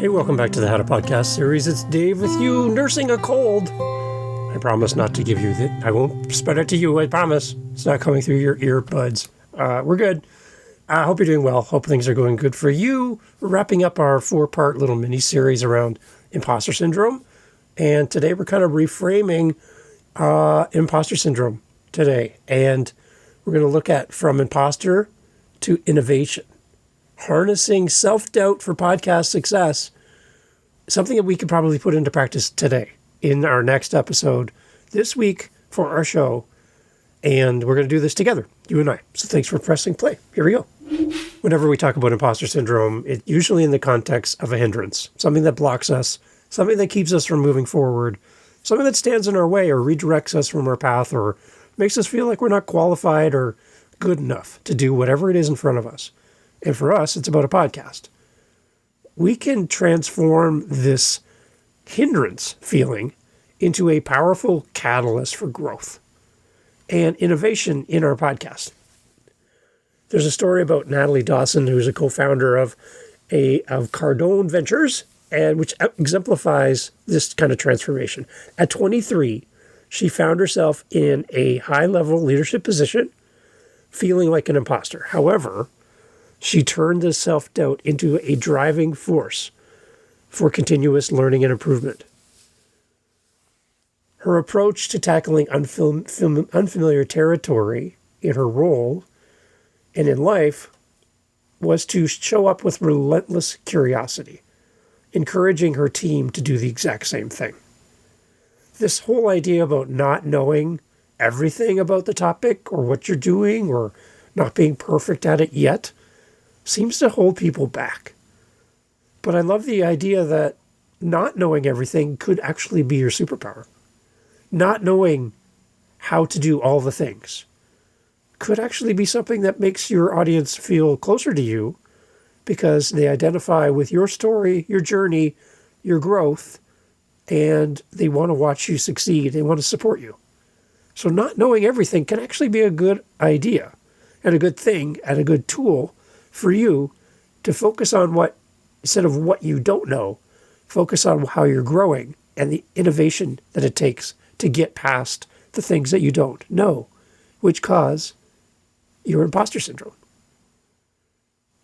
Hey, welcome back to the How to Podcast series. It's Dave with you, nursing a cold. I promise not to give you I won't spread it to you, I promise. It's not coming through your earbuds. We're good. I hope you're doing well. Hope things are going good for you. We're wrapping up our 4-part little mini-series around imposter syndrome. And today we're kind of reframing imposter syndrome today. And we're going to look at from imposter to innovation. Harnessing self-doubt for podcast success, something that we could probably put into practice today in our next episode this week for our show. And we're going to do this together, you and I. So thanks for pressing play. Here we go. Whenever we talk about imposter syndrome, it's usually in the context of a hindrance, something that blocks us, something that keeps us from moving forward, something that stands in our way or redirects us from our path or makes us feel like we're not qualified or good enough to do whatever it is in front of us. And for us, it's about a podcast. We can transform this hindrance feeling into a powerful catalyst for growth and innovation in our podcast. There's a story about Natalie Dawson, who's a co-founder of Cardone Ventures, and which exemplifies this kind of transformation. At 23, she found herself in a high-level leadership position, feeling like an imposter. However, she turned this self-doubt into a driving force for continuous learning and improvement. Her approach to tackling unfamiliar territory in her role and in life was to show up with relentless curiosity, encouraging her team to do the exact same thing. This whole idea about not knowing everything about the topic or what you're doing or not being perfect at it yet seems to hold people back. But I love the idea that not knowing everything could actually be your superpower. Not knowing how to do all the things could actually be something that makes your audience feel closer to you because they identify with your story, your journey, your growth, and they want to watch you succeed. They want to support you. So not knowing everything can actually be a good idea and a good thing and a good tool for you to focus on instead of what you don't know, focus on how you're growing and the innovation that it takes to get past the things that you don't know, which cause your imposter syndrome.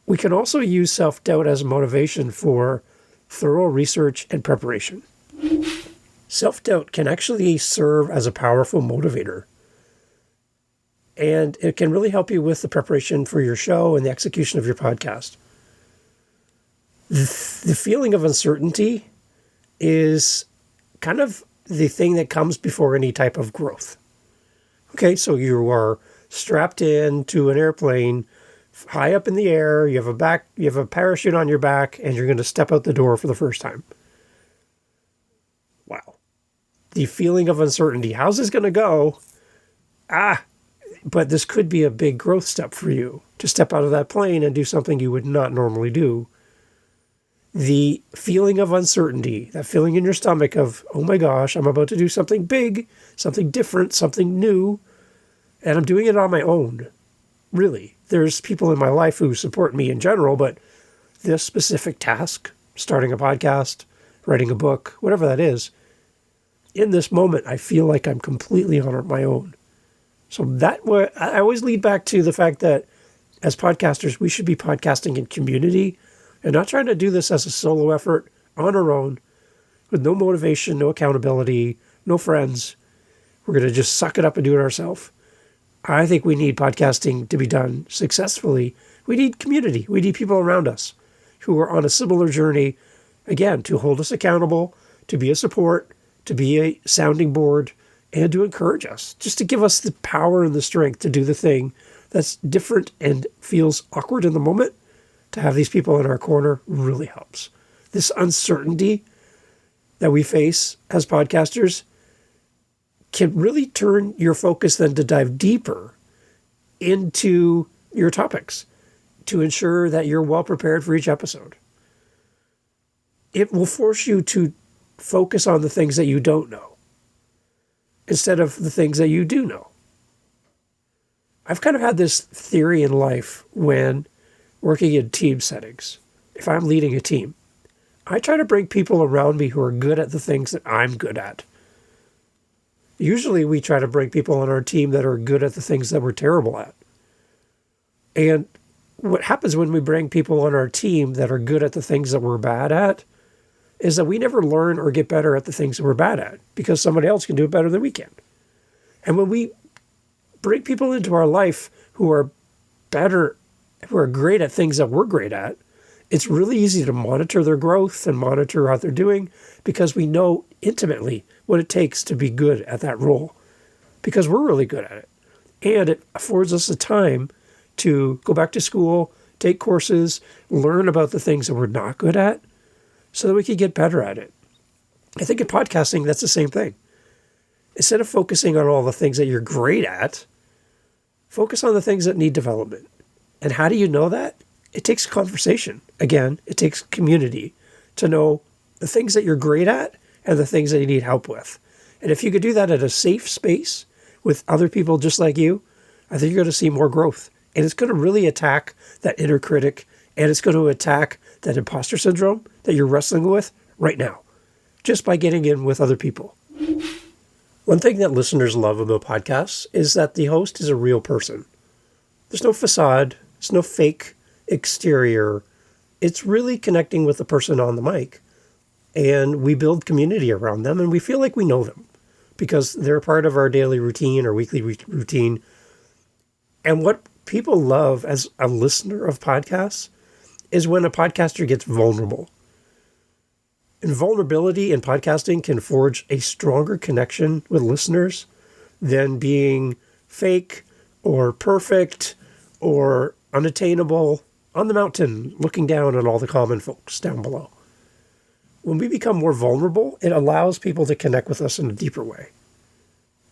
We can also use self-doubt as a motivation for thorough research and preparation. Self-doubt can actually serve as a powerful motivator. And it can really help you with the preparation for your show and the execution of your podcast. The feeling of uncertainty is kind of the thing that comes before any type of growth. Okay, so you are strapped into an airplane, high up in the air, you have a parachute on your back, and you're going to step out the door for the first time. Wow. The feeling of uncertainty. How's this going to go? But this could be a big growth step for you to step out of that plane and do something you would not normally do. The feeling of uncertainty, that feeling in your stomach of, oh my gosh, I'm about to do something big, something different, something new, and I'm doing it on my own. Really, there's people in my life who support me in general, but this specific task, starting a podcast, writing a book, whatever that is, in this moment, I feel like I'm completely on my own. So I always lead back to the fact that as podcasters, we should be podcasting in community and not trying to do this as a solo effort on our own with no motivation, no accountability, no friends. We're going to just suck it up and do it ourselves. I think we need podcasting to be done successfully. We need community. We need people around us who are on a similar journey, again, to hold us accountable, to be a support, to be a sounding board, and to encourage us, just to give us the power and the strength to do the thing that's different and feels awkward in the moment. To have these people in our corner really helps. This uncertainty that we face as podcasters can really turn your focus then to dive deeper into your topics to ensure that you're well prepared for each episode. It will force you to focus on the things that you don't know instead of the things that you do know. I've kind of had this theory in life when working in team settings. If I'm leading a team, I try to bring people around me who are good at the things that I'm good at. Usually we try to bring people on our team that are good at the things that we're terrible at. And what happens when we bring people on our team that are good at the things that we're bad at is that we never learn or get better at the things that we're bad at because somebody else can do it better than we can. And when we bring people into our life who are better, who are great at things that we're great at, it's really easy to monitor their growth and monitor how they're doing because we know intimately what it takes to be good at that role because we're really good at it. And it affords us the time to go back to school, take courses, learn about the things that we're not good at so that we can get better at it. I think in podcasting, that's the same thing. Instead of focusing on all the things that you're great at, focus on the things that need development. And how do you know that? It takes conversation. Again, it takes community to know the things that you're great at and the things that you need help with. And if you could do that at a safe space with other people just like you, I think you're going to see more growth. And it's going to really attack that inner critic, and it's going to attack that imposter syndrome that you're wrestling with right now, just by getting in with other people. One thing that listeners love about podcasts is that the host is a real person. There's no facade. There's no fake exterior. It's really connecting with the person on the mic. And we build community around them, and we feel like we know them because they're part of our daily routine or weekly routine. And what people love as a listener of podcasts is when a podcaster gets vulnerable. And vulnerability in podcasting can forge a stronger connection with listeners than being fake or perfect or unattainable on the mountain looking down on all the common folks down below. When we become more vulnerable, it allows people to connect with us in a deeper way.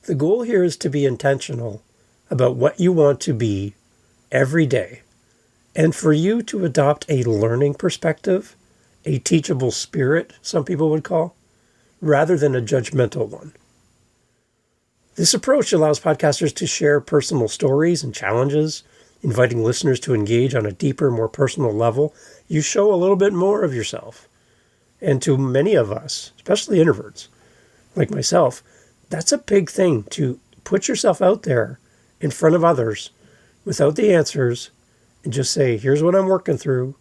The goal here is to be intentional about what you want to be every day, and for you to adopt a learning perspective, a teachable spirit, some people would call, rather than a judgmental one. This approach allows podcasters to share personal stories and challenges, inviting listeners to engage on a deeper, more personal level. You show a little bit more of yourself. And to many of us, especially introverts like myself, that's a big thing, to put yourself out there in front of others without the answers and just say, here's what I'm working through.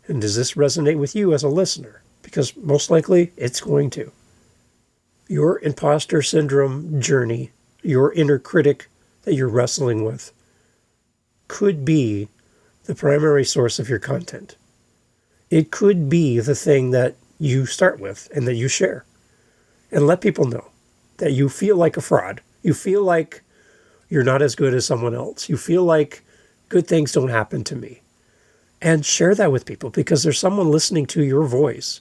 And does this resonate with you as a listener? Because most likely it's going to. Your imposter syndrome journey, your inner critic that you're wrestling with, could be the primary source of your content. It could be the thing that you start with and that you share. And let people know that you feel like a fraud. You feel like you're not as good as someone else. You feel like good things don't happen to me. And share that with people because there's someone listening to your voice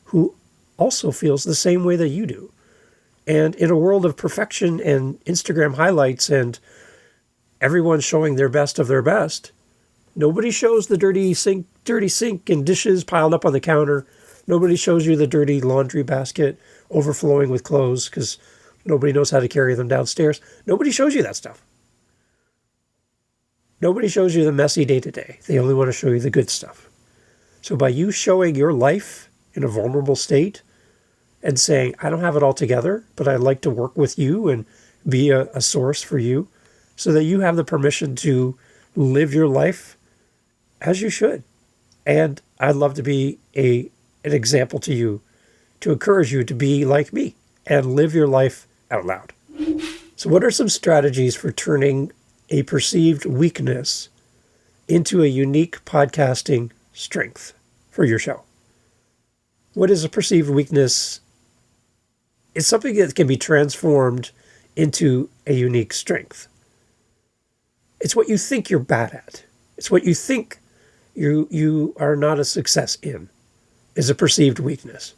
who also feels the same way that you do. And in a world of perfection and Instagram highlights and everyone showing their best of their best, nobody shows the dirty sink and dishes piled up on the counter. Nobody shows you the dirty laundry basket overflowing with clothes because nobody knows how to carry them downstairs. Nobody shows you that stuff. Nobody shows you the messy day-to-day. They only want to show you the good stuff. So by you showing your life in a vulnerable state and saying, I don't have it all together, but I'd like to work with you and be a source for you so that you have the permission to live your life as you should. And I'd love to be an example to you, to encourage you to be like me and live your life out loud. So what are some strategies for turning a perceived weakness into a unique podcasting strength for your show? What is a perceived weakness? It's something that can be transformed into a unique strength. It's what you think you're bad at. It's what you think you are not a success in, is a perceived weakness.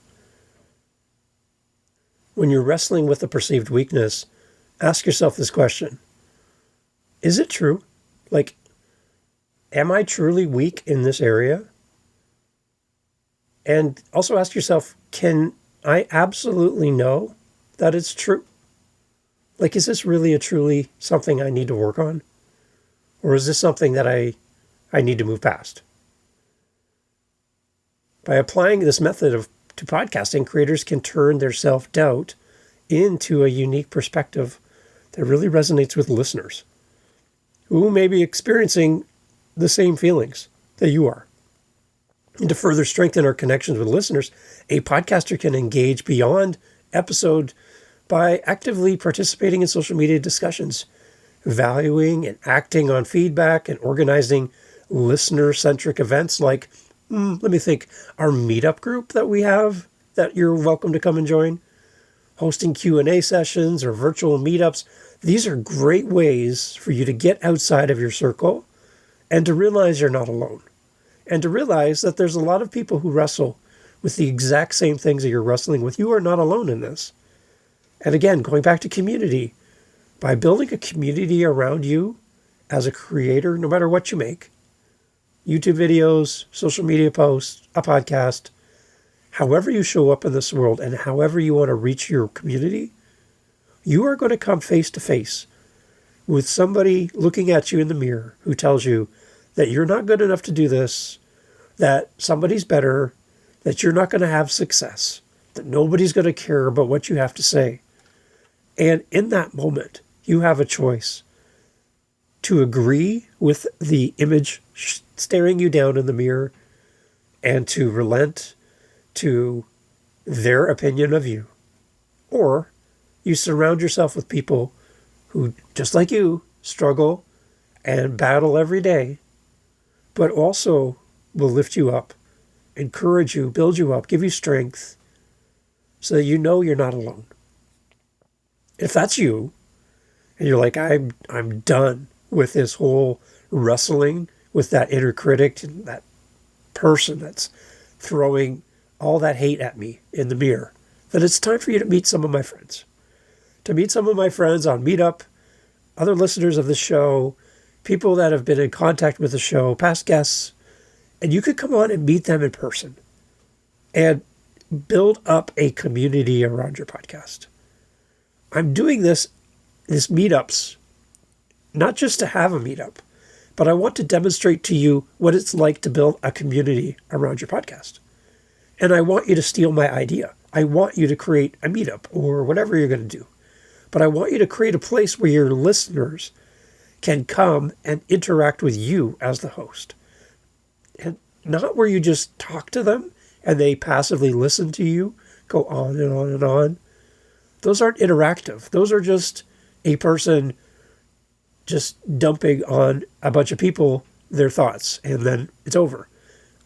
When you're wrestling with a perceived weakness, ask yourself this question. Is it true? Like, am I truly weak in this area? And also ask yourself, can I absolutely know that it's true? Like, is this really a truly something I need to work on? Or is this something that I need to move past? By applying this method to podcasting, creators can turn their self-doubt into a unique perspective that really resonates with listeners who may be experiencing the same feelings that you are. And to further strengthen our connections with listeners, a podcaster can engage beyond episode by actively participating in social media discussions, valuing and acting on feedback, and organizing listener-centric events like, let me think, our meetup group that we have that you're welcome to come and join, hosting Q&A sessions or virtual meetups. These are great ways for you to get outside of your circle and to realize you're not alone, and to realize that there's a lot of people who wrestle with the exact same things that you're wrestling with. You are not alone in this. And again, going back to community, by building a community around you as a creator, no matter what you make, YouTube videos, social media posts, a podcast, however you show up in this world and however you want to reach your community, you are going to come face to face with somebody looking at you in the mirror who tells you that you're not good enough to do this, that somebody's better, that you're not going to have success, that nobody's going to care about what you have to say. And in that moment, you have a choice to agree with the image staring you down in the mirror and to relent to their opinion of you. Or you surround yourself with people who, just like you, struggle and battle every day, but also will lift you up, encourage you, build you up, give you strength, so that you know you're not alone. If that's you, and you're like, I'm done with this whole wrestling with that inner critic and that person that's throwing all that hate at me in the mirror, then it's time for you to meet some of my friends. To meet some of my friends on Meetup, other listeners of the show, people that have been in contact with the show, past guests, and you could come on and meet them in person and build up a community around your podcast. I'm doing this meetups, not just to have a meetup, but I want to demonstrate to you what it's like to build a community around your podcast. And I want you to steal my idea. I want you to create a meetup or whatever you're going to do. But I want you to create a place where your listeners can come and interact with you as the host. And not where you just talk to them and they passively listen to you, go on and on and on. Those aren't interactive. Those are just a person just dumping on a bunch of people their thoughts, and then it's over.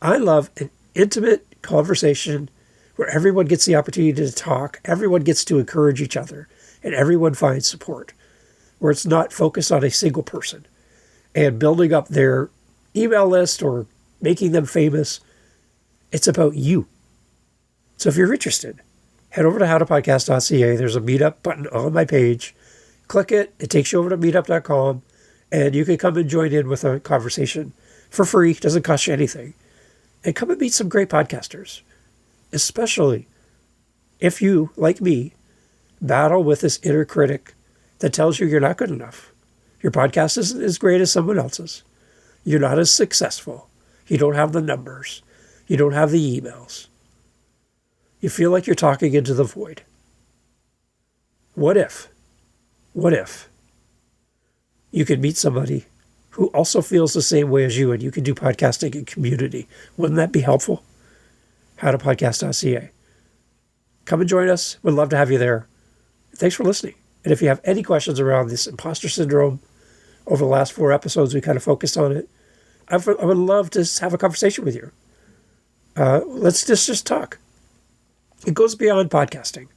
I love an intimate conversation where everyone gets the opportunity to talk, everyone gets to encourage each other, and everyone finds support, where it's not focused on a single person and building up their email list or making them famous. It's about you. So if you're interested, head over to howtopodcast.ca. There's a meetup button on my page. Click it. It takes you over to meetup.com, and you can come and join in with a conversation for free. It doesn't cost you anything. And come and meet some great podcasters, especially if you, like me, battle with this inner critic that tells you you're not good enough. Your podcast isn't as great as someone else's. You're not as successful. You don't have the numbers. You don't have the emails. You feel like you're talking into the void. What if you could meet somebody who also feels the same way as you and you could do podcasting in community? Wouldn't that be helpful? howtopodcast.ca. Come and join us. We'd love to have you there. Thanks for listening. And if you have any questions around this imposter syndrome, over the last 4 episodes, we kind of focused on it. I would love to have a conversation with you. Let's just talk. It goes beyond podcasting.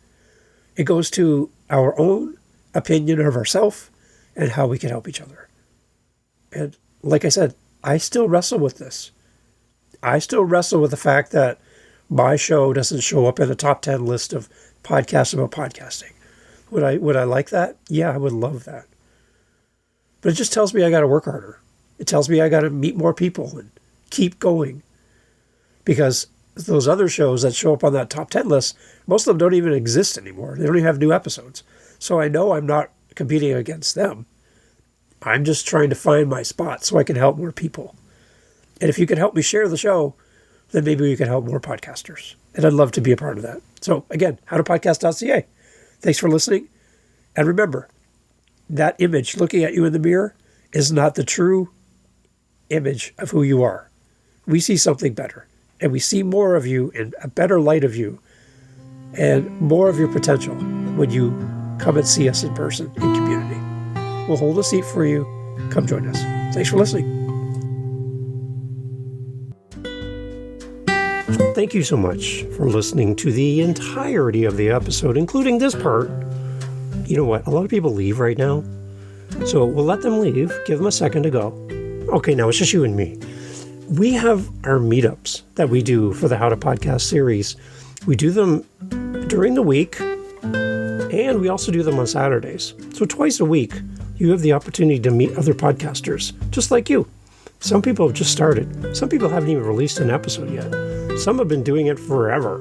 It goes to our own opinion of ourselves and how we can help each other. And like I said, I still wrestle with this. I still wrestle with the fact that my show doesn't show up in a top 10 list of podcasts about podcasting. Would I like that? Yeah, I would love that. But it just tells me I got to work harder. It tells me I got to meet more people and keep going. Because those other shows that show up on that top 10 list, most of them don't even exist anymore. They don't even have new episodes. So I know I'm not competing against them. I'm just trying to find my spot so I can help more people. And if you can help me share the show then maybe we can help more podcasters. And I'd love to be a part of that. So again, howtopodcast.ca. Thanks for listening. And remember, that image looking at you in the mirror is not the true image of who you are. We see something better, and we see more of you in a better light of you and more of your potential when you come and see us in person in community. We'll hold a seat for you. Come join us. Thanks for listening. Thank you so much for listening to the entirety of the episode, including this part. You know what? A lot of people leave right now. So we'll let them leave. Give them a second to go. Okay, now it's just you and me. We have our meetups that we do for the How to Podcast series. We do them during the week, and we also do them on Saturdays. So twice a week, you have the opportunity to meet other podcasters, just like you. Some people have just started. Some people haven't even released an episode yet. Some have been doing it forever.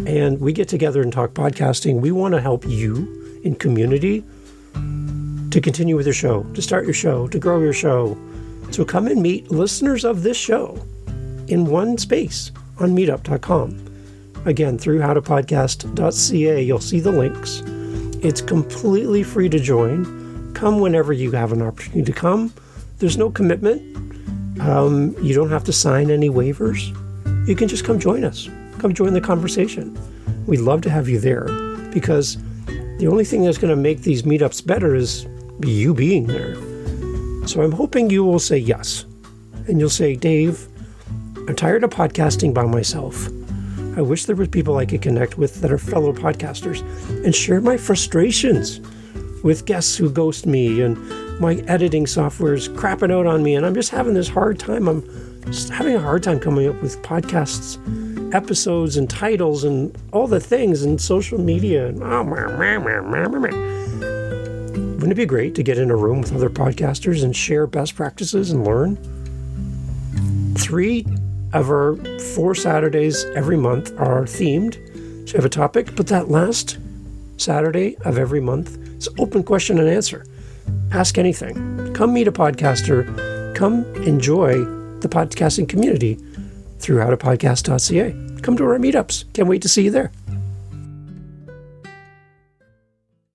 And we get together and talk podcasting. We want to help you in community to continue with your show, to start your show, to grow your show. So come and meet listeners of this show in one space on meetup.com. Again, through howtopodcast.ca, you'll see the links. It's completely free to join. Come whenever you have an opportunity to come. There's no commitment. You don't have to sign any waivers. You can just come join us. Come join the conversation. We'd love to have you there, because the only thing that's going to make these meetups better is you being there. So I'm hoping you will say yes. And you'll say, Dave, I'm tired of podcasting by myself. I wish there were people I could connect with that are fellow podcasters and share my frustrations with guests who ghost me, and my editing software is crapping out on me, and I'm just having this hard time. I'm just having a hard time coming up with podcasts, episodes, and titles, and all the things, and social media. And wouldn't it be great to get in a room with other podcasters and share best practices and learn? 3 of our 4 Saturdays every month are themed. So you have a topic, but that last Saturday of every month is open question and answer. Ask anything. Come meet a podcaster. Come enjoy the podcasting community through howtopodcast.ca. Come to our meetups. Can't wait to see you there.